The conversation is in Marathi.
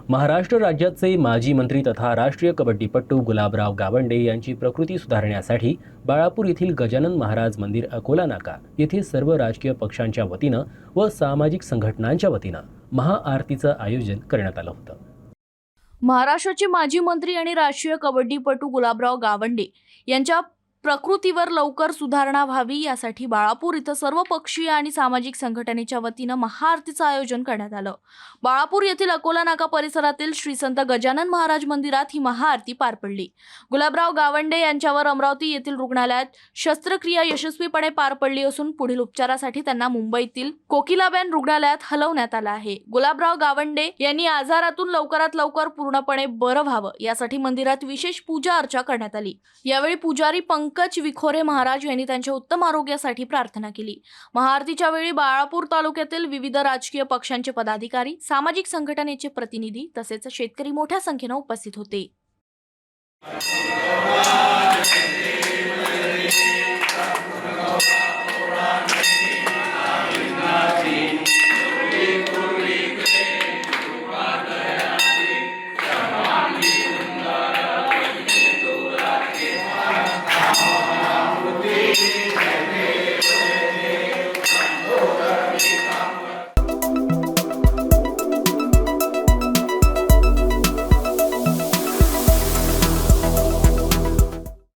महाराष्ट्र राज्याचे माजी मंत्री तथा राष्ट्रीय कबड्डीपटू गुलाबराव गावंडे यांची प्रकृती सुधारण्यासाठी बाळापूर येथील गजानन महाराज मंदिर अकोला नाका येथे सर्व राजकीय पक्षांच्या वतीनं व सामाजिक संघटनांच्या वतीनं महाआरतीचं आयोजन करण्यात आलं होतं। महाराष्ट्राचे माजी मंत्री आणि राष्ट्रीय कबड्डीपटू गुलाबराव गावंडे यांच्या प्रकृतीवर लवकर सुधारणा व्हावी यासाठी बाळापूर इथं सर्व पक्षीय आणि सामाजिक संघटनेच्या वतीनं महाआरतीचं आयोजन करण्यात आलं। बाळापूर येथील अकोला नाका परिसरातील श्री संत गजानन महाराज मंदिरात ही महाआरती पार पडली। गुलाबराव गावंडे यांच्यावर अमरावती येथील रुग्णालयात शस्त्रक्रिया यशस्वीपणे पार पडली असून पुढील उपचारासाठी त्यांना मुंबईतील कोकिलाबेन रुग्णालयात हलवण्यात आलं आहे। गुलाबराव गावंडे यांनी आजारातून लवकरात लवकर पूर्णपणे बरं व्हावं यासाठी मंदिरात विशेष पूजा अर्चा करण्यात आली। यावेळी पुजारी पंकज विखोरे महाराज यांनी त्यांच्या उत्तम आरोग्यासाठी प्रार्थना केली। महाआरतीच्या वेळी बाळापूर तालुक्यातील विविध राजकीय पक्षांचे पदाधिकारी, सामाजिक संघटनेचे प्रतिनिधी तसेच शेतकरी मोठ्या संख्येने उपस्थित होते।